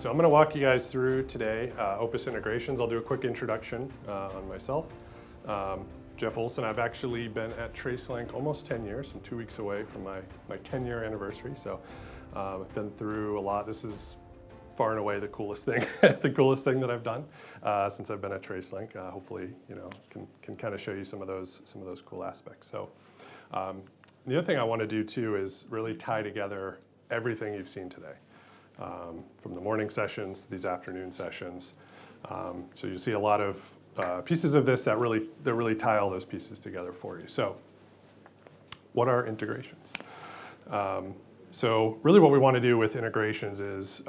So I'm going to walk you guys through today Opus integrations. I'll do a quick introduction on myself. Jeff Olson, I've actually been at TraceLink almost 10 years. I'm 2 weeks away from my 10-year anniversary. So I've been through a lot. This is far and away the coolest thing, the coolest thing that I've done since I've been at TraceLink. Hopefully, can kind of show you some of those cool aspects. So the other thing I want to do too is really tie together everything you've seen today. From the morning sessions to these afternoon sessions. So you see a lot of pieces of this that really tie all those pieces together for you. So what are integrations? So really what we want to do with integrations is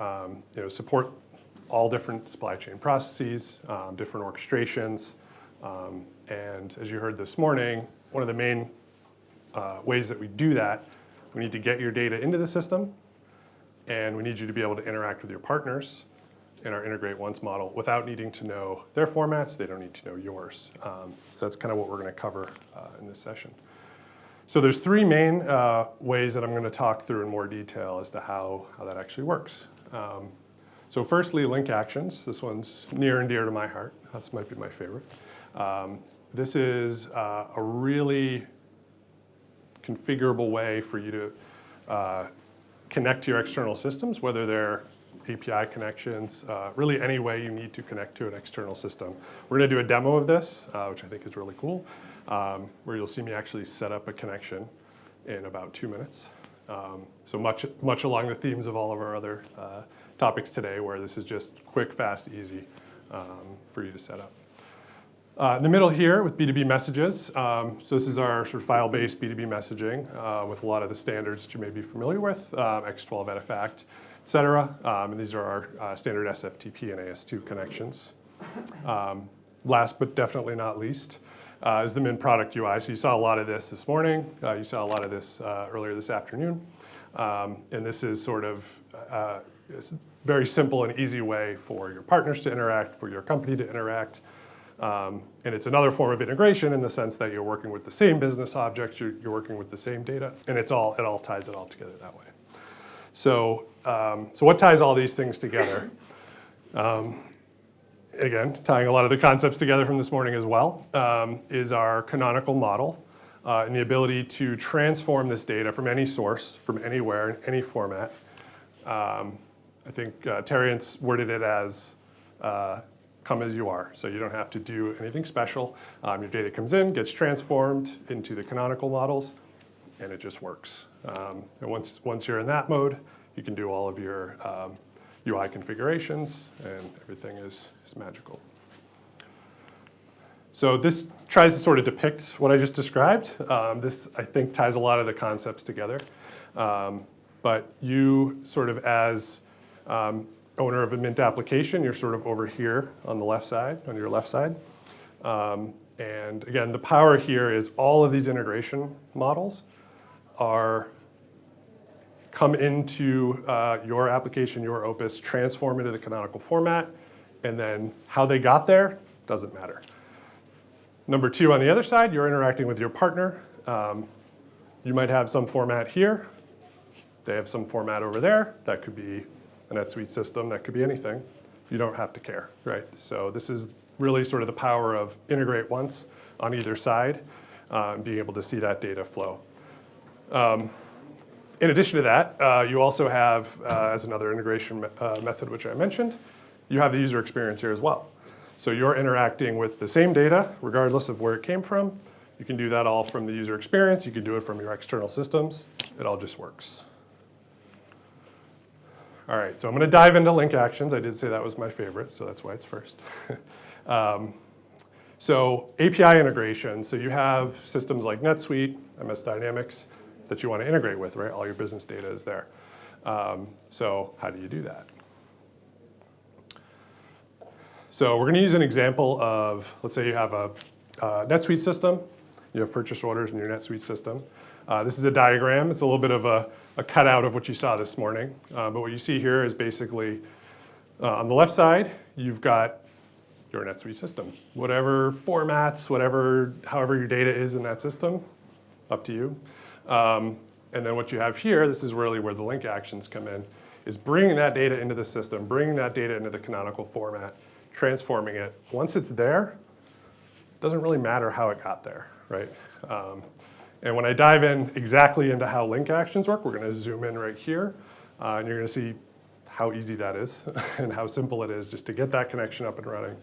support all different supply chain processes, different orchestrations, and as you heard this morning, one of the main ways that we do that, we need to get your data into the system, and we need you to be able to interact with your partners in our integrate once model without needing to know their formats. They don't need to know yours. So that's kind of what we're going to cover in this session. So there's three main ways that I'm going to talk through in more detail as to how that actually works. So firstly, link actions. This one's near and dear to my heart. This might be my favorite. This is a really configurable way for you to connect to your external systems, whether they're API connections, really any way you need to connect to an external system. We're going to do a demo of this, which I think is really cool, where you'll see me actually set up a connection in about 2 minutes. So much along the themes of all of our other topics today, where this is just quick, fast, easy for you to set up. In the middle here with B2B messages, so this is our sort of file-based B2B messaging with a lot of the standards that you may be familiar with, X12, EDIFACT, et cetera. And these are our standard SFTP and AS2 connections. Last but definitely not least is the Min product UI. So you saw a lot of this morning. You saw a lot of this earlier this afternoon. And this is sort of it's a very simple and easy way for your partners to interact, for your company to interact. And it's another form of integration in the sense that you're working with the same business objects, you're working with the same data, and it all ties it all together that way. So, so what ties all these things together? Again, tying a lot of the concepts together from this morning as well, is our canonical model and the ability to transform this data from any source, from anywhere, in any format. I think Terrence worded it as come as you are, so you don't have to do anything special. Your data comes in, gets transformed into the canonical models, and it just works. And once you're in that mode, you can do all of your UI configurations, and everything is magical. So this tries to sort of depict what I just described. This, I think, ties a lot of the concepts together. But you sort of as owner of a Mint application, you're sort of over here on the left side, on your left side. And again, the power here is all of these integration models come into your application, your Opus, transform into the canonical format, and then how they got there doesn't matter. Number two, on the other side, you're interacting with your partner. You might have some format here. They have some format over there. That could be a NetSuite system, that could be anything. You don't have to care, right? So this is really sort of the power of integrate once on either side, being able to see that data flow. In addition to that, you also have, as another integration method which I mentioned, you have the user experience here as well. So you're interacting with the same data, regardless of where it came from. You can do that all from the user experience. You can do it from your external systems. It all just works. All right, so I'm going to dive into link actions. I did say that was my favorite, so that's why it's first. So API integration. So you have systems like NetSuite, MS Dynamics that you want to integrate with, right? All your business data is there. So how do you do that? So we're going to use an example of, let's say you have a NetSuite system. You have purchase orders in your NetSuite system. This is a diagram. It's a little bit of a cutout of what you saw this morning. But what you see here is basically, on the left side, you've got your NetSuite system. Whatever formats, however your data is in that system, up to you. And then what you have here, this is really where the link actions come in, is bringing that data into the system, bringing that data into the canonical format, transforming it. Once it's there, it doesn't really matter how it got there, right? And when I dive in exactly into how link actions work, we're going to zoom in right here, and you're going to see how easy that is and how simple it is just to get that connection up and running.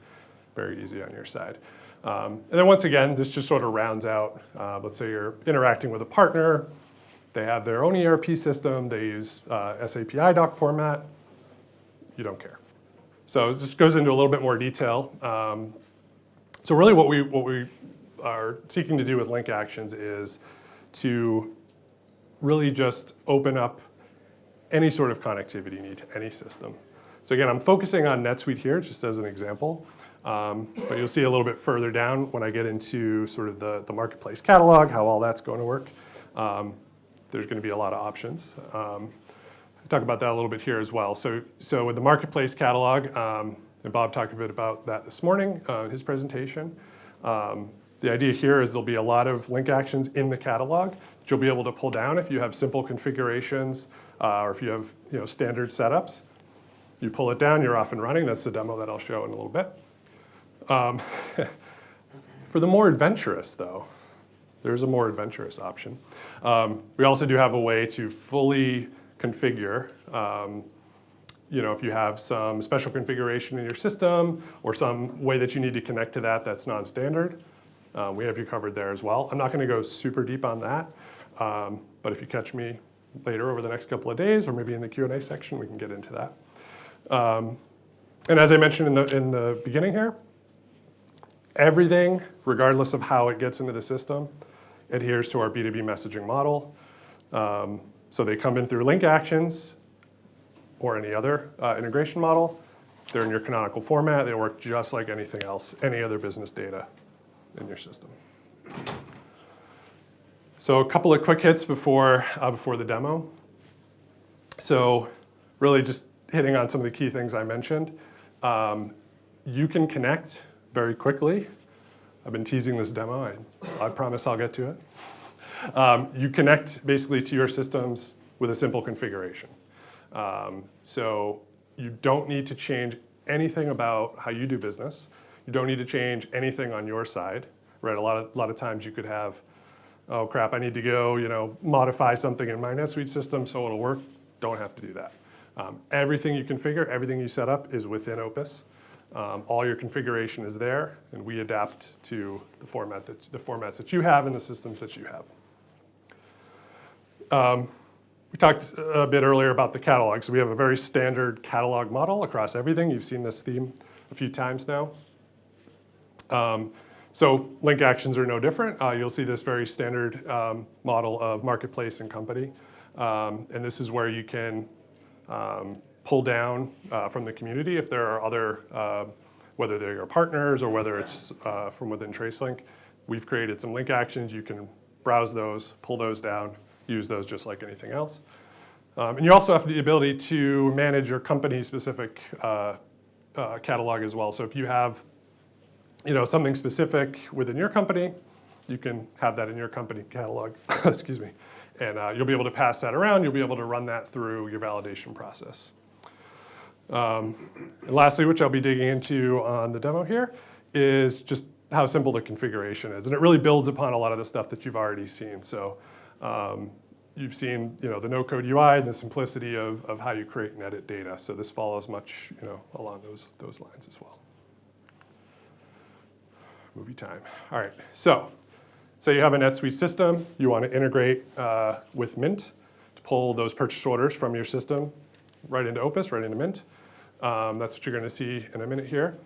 Very easy on your side. And then once again, this just sort of rounds out, let's say you're interacting with a partner, they have their own ERP system, they use SAP IDOC format, you don't care. So this goes into a little bit more detail. So really what we are seeking to do with link actions is to really just open up any sort of connectivity you need to any system. So again, I'm focusing on NetSuite here just as an example, but you'll see a little bit further down when I get into sort of the marketplace catalog, how all that's going to work. There's going to be a lot of options. I'll talk about that a little bit here as well. So with the marketplace catalog, and Bob talked a bit about that this morning, his presentation. The idea here is there'll be a lot of link actions in the catalog that you'll be able to pull down if you have simple configurations or if you have standard setups. You pull it down, you're off and running. That's the demo that I'll show in a little bit. For the more adventurous, though, there's a more adventurous option. We also do have a way to fully configure if you have some special configuration in your system or some way that you need to connect to that that's non-standard, we have you covered there as well. I'm not going to go super deep on that, but if you catch me later over the next couple of days or maybe in the Q&A section, we can get into that. And as I mentioned in the beginning here, everything, regardless of how it gets into the system, adheres to our B2B messaging model. So they come in through link actions or any other integration model. They're in your canonical format. They work just like anything else, any other business data in your system. So a couple of quick hits before the demo. So really just hitting on some of the key things I mentioned. You can connect very quickly. I've been teasing this demo. I promise I'll get to it. You connect basically to your systems with a simple configuration. So you don't need to change anything about how you do business. You don't need to change anything on your side, right? A lot of times you could have, oh crap, I need to go, modify something in my NetSuite system so it'll work. Don't have to do that. Everything you configure, everything you set up is within Opus. All your configuration is there, and we adapt to the formats that you have and the systems that you have. We talked a bit earlier about the catalog. So we have a very standard catalog model across everything. You've seen this theme a few times now. So link actions are no different. You'll see this very standard model of marketplace and company. And this is where you can pull down from the community if there are other, whether they're your partners or whether it's from within TraceLink. We've created some link actions. You can browse those, pull those down, use those just like anything else. And you also have the ability to manage your company-specific catalog as well. So if you have something specific within your company, you can have that in your company catalog, excuse me. And you'll be able to pass that around. You'll be able to run that through your validation process. And lastly, which I'll be digging into on the demo here, is just how simple the configuration is. And it really builds upon a lot of the stuff that you've already seen. So you've seen the no-code UI and the simplicity of how you create and edit data. So this follows much along those lines as well. Movie time. All right, so say you have a NetSuite system. You want to integrate with Mint to pull those purchase orders from your system right into Opus, right into Mint. That's what you're going to see in a minute here.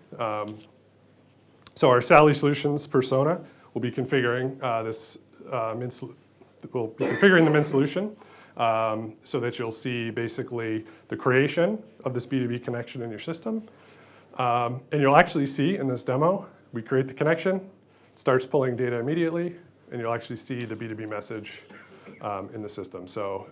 So our Sally Solutions persona will be configuring this Mint. We'll be configuring the Mint solution so that you'll see basically the creation of this B2B connection in your system. And you'll actually see in this demo, we create the connection, it starts pulling data immediately, and you'll actually see the B2B message in the system. So,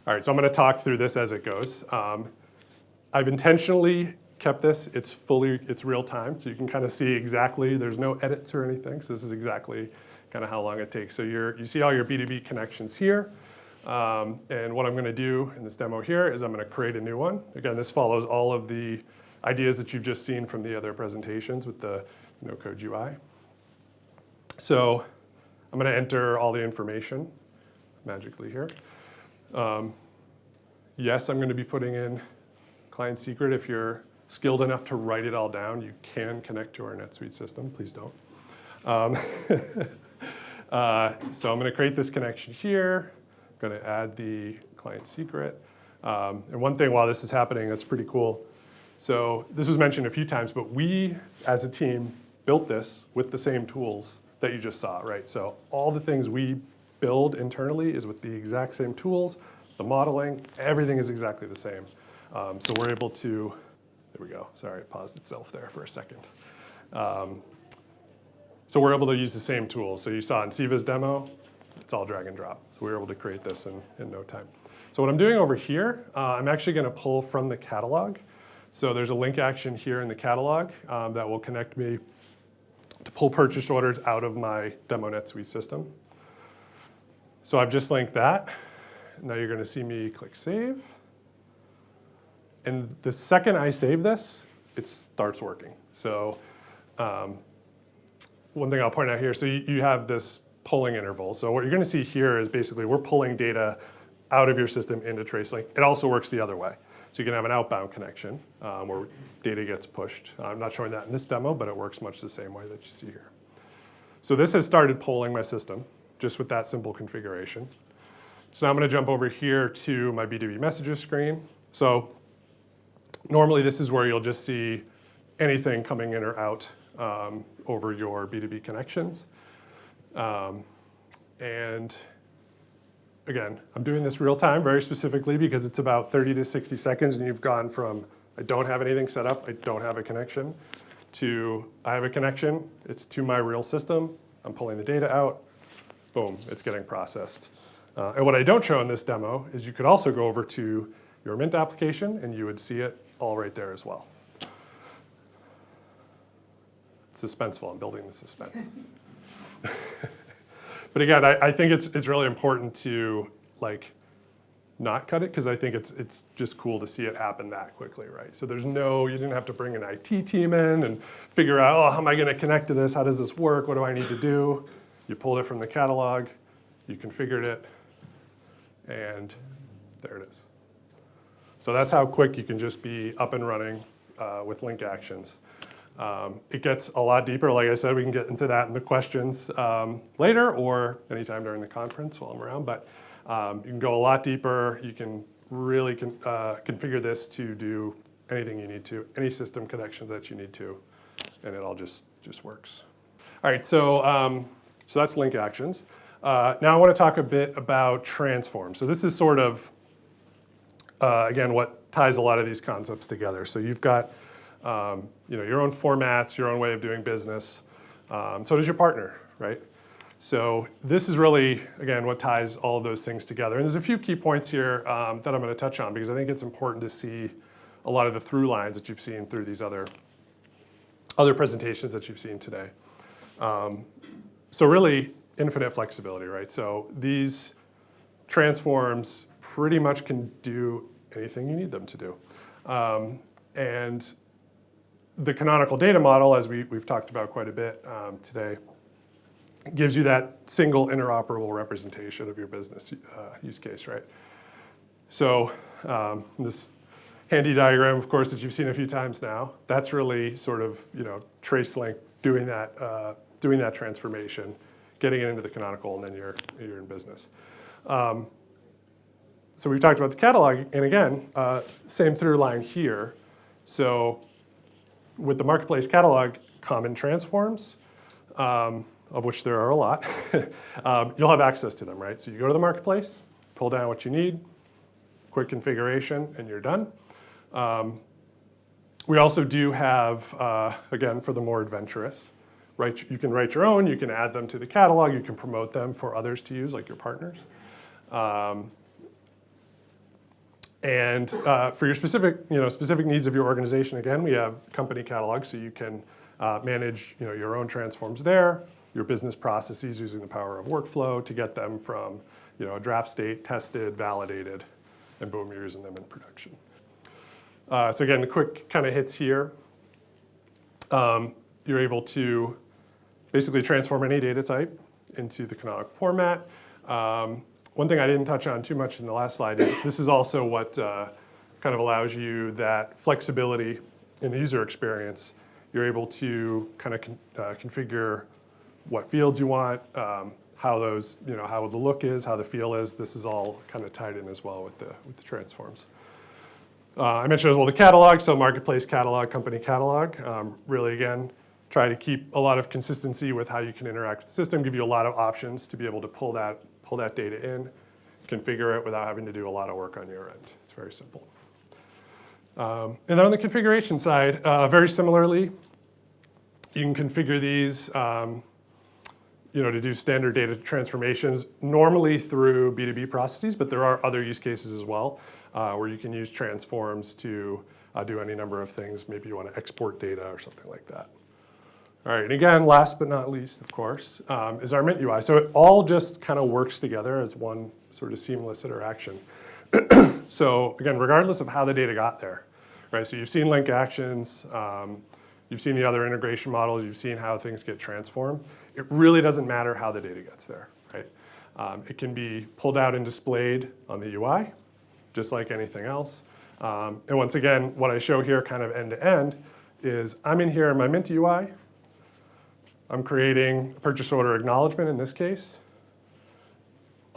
all right, so I'm going to talk through this as it goes. I've intentionally kept this, it's real time, so you can kind of see exactly, there's no edits or anything, so this is exactly kind of how long it takes. So you see all your B2B connections here. And what I'm going to do in this demo here is I'm going to create a new one. Again, this follows all of the ideas that you've just seen from the other presentations with the no-code UI. So I'm going to enter all the information magically here. Yes, I'm going to be putting in client secret. If you're skilled enough to write it all down, you can connect to our NetSuite system. Please don't. So I'm going to create this connection here. I'm going to add the client secret. And one thing while this is happening that's pretty cool. So this was mentioned a few times, but we as a team built this with the same tools that you just saw, right? So all the things we build internally is with the exact same tools. The modeling, everything is exactly the same. So we're able to, there we go. Sorry, it paused itself there for a second. So we're able to use the same tools. So you saw in Siva's demo, it's all drag and drop. So we were able to create this in no time. So what I'm doing over here, I'm actually going to pull from the catalog. So there's a link action here in the catalog that will connect me to pull purchase orders out of my demo NetSuite system. So I've just linked that. Now you're going to see me click save. And the second I save this, it starts working. So one thing I'll point out here, so you have this pulling interval. So what you're going to see here is basically we're pulling data out of your system into TraceLink. It also works the other way. So you can have an outbound connection where data gets pushed. I'm not showing that in this demo, but it works much the same way that you see here. So this has started polling my system just with that simple configuration. So now I'm going to jump over here to my B2B messages screen. So normally this is where you'll just see anything coming in or out over your B2B connections. And again, I'm doing this real time very specifically because it's about 30 to 60 seconds and you've gone from I don't have anything set up, I don't have a connection, to I have a connection, it's to my real system, I'm pulling the data out, boom, it's getting processed. And what I don't show in this demo is you could also go over to your Mint application and you would see it all right there as well. It's suspenseful, I'm building the suspense. But again, I think it's really important to not cut it because I think it's just cool to see it happen that quickly, right? So you didn't have to bring an IT team in and figure out, oh, how am I going to connect to this? How does this work? What do I need to do? You pulled it from the catalog, you configured it, and there it is. So that's how quick you can just be up and running with link actions. It gets a lot deeper. Like I said, we can get into that in the questions later or anytime during the conference while I'm around. But you can go a lot deeper. You can really configure this to do anything you need to, any system connections that you need to, and it all just works. All right, so that's link actions. Now I want to talk a bit about transforms. So this is sort of, again, what ties a lot of these concepts together. So you've got your own formats, your own way of doing business. So does your partner, right? So this is really, again, what ties all of those things together. And there's a few key points here that I'm going to touch on because I think it's important to see a lot of the through lines that you've seen through these other presentations that you've seen today. So really, infinite flexibility, right? So these transforms pretty much can do anything you need them to do. And the canonical data model, as we've talked about quite a bit today, gives you that single interoperable representation of your business use case, right? So this handy diagram, of course, that you've seen a few times now, that's really sort of TraceLink doing that transformation, getting it into the canonical, and then you're in business. So we've talked about the catalog, and again, same through line here. So with the marketplace catalog, common transforms, of which there are a lot, you'll have access to them, right? So you go to the marketplace, pull down what you need, quick configuration, and you're done. We also do have, again, for the more adventurous, right? You can write your own, you can add them to the catalog, you can promote them for others to use, like your partners. And for your specific needs of your organization, again, we have company catalog, so you can manage your own transforms there, your business processes using the power of workflow to get them from a draft state, tested, validated, and boom, you're using them in production. So again, the quick kind of hits here. You're able to basically transform any data type into the canonical format. One thing I didn't touch on too much in the last slide is this is also what kind of allows you that flexibility in the user experience. You're able to kind of configure what fields you want, how those, how the look is, how the feel is. This is all kind of tied in as well with the transforms. I mentioned as well the catalog, so marketplace catalog, company catalog. Really, again, try to keep a lot of consistency with how you can interact with the system, give you a lot of options to be able to pull that data in, configure it without having to do a lot of work on your end. It's very simple. And then on the configuration side, very similarly, you can configure these to do standard data transformations, normally through B2B processes, but there are other use cases as well where you can use transforms to do any number of things. Maybe you want to export data or something like that. All right, and again, last but not least, of course, is our Mint UI. So it all just kind of works together as one sort of seamless interaction. So again, regardless of how the data got there, right? So you've seen link actions, you've seen the other integration models, you've seen how things get transformed. It really doesn't matter how the data gets there, right? It can be pulled out and displayed on the UI, just like anything else. And once again, what I show here kind of end to end is I'm in here in my Mint UI. I'm creating a purchase order acknowledgement in this case.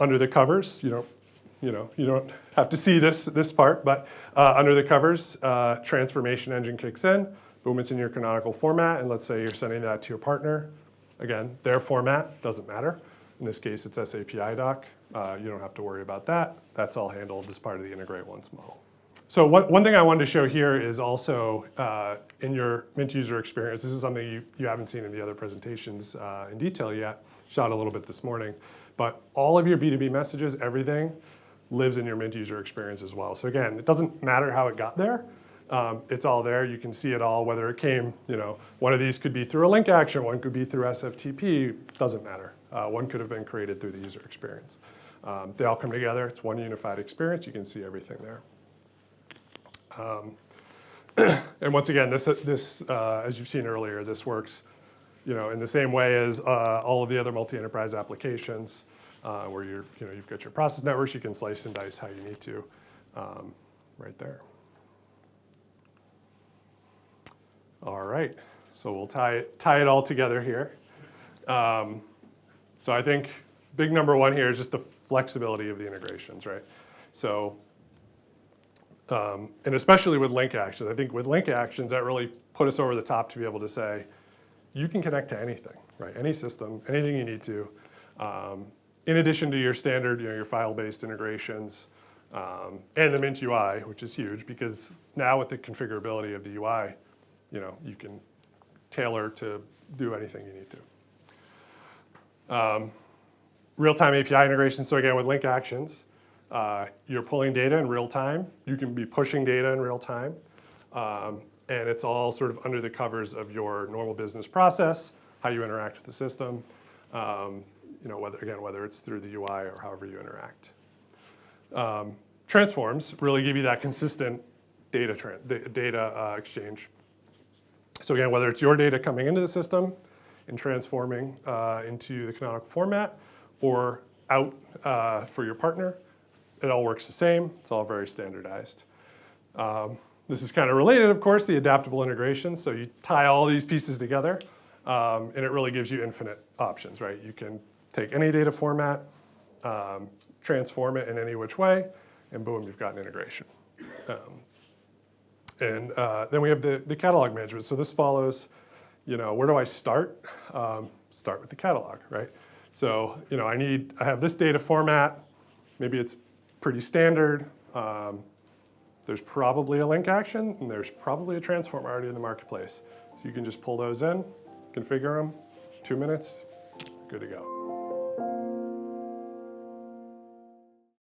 Under the covers, you don't have to see this part, but under the covers, transformation engine kicks in. Boom, it's in your canonical format, and let's say you're sending that to your partner. Again, their format doesn't matter. In this case, it's SAPI doc. You don't have to worry about that. That's all handled as part of the integrate once model. So one thing I wanted to show here is also in your Mint user experience, this is something you haven't seen in the other presentations in detail yet, shot a little bit this morning, but all of your B2B messages, everything lives in your Mint user experience as well. So again, it doesn't matter how it got there. It's all there. You can see it all, whether it came, one of these could be through a link action, one could be through SFTP, doesn't matter. One could have been created through the user experience. They all come together. It's one unified experience. You can see everything there. And once again, this as you've seen earlier, this works, in the same way as all of the other multi-enterprise applications, where you've got your process networks. You can slice and dice how you need to, right there. All right, so we'll tie it all together here. So I think big number one here is just the flexibility of the integrations, right? So, and especially with link actions, I think with link actions that really put us over the top to be able to say, you can connect to anything, right? Any system, anything you need to. In addition to your standard, your file-based integrations, and the Mint UI, which is huge because now with the configurability of the UI, you can tailor to do anything you need to. Real-time API integration. So again, with link actions, you're pulling data in real time. You can be pushing data in real time. And it's all sort of under the covers of your normal business process, how you interact with the system, whether it's through the UI or however you interact. Transforms really give you that consistent data exchange. So again, whether it's your data coming into the system and transforming into the canonical format or out for your partner, it all works the same. It's all very standardized. This is kind of related, of course, the adaptable integration. So you tie all these pieces together, and it really gives you infinite options, right? You can take any data format, transform it in any which way, and boom, you've got an integration. And then we have the catalog management. So this follows, where do I start? Start with the catalog, right? So, I have this data format. Maybe it's pretty standard. There's probably a link action, and there's probably a transform already in the marketplace. So you can just pull those in, configure them, 2 minutes, good to go.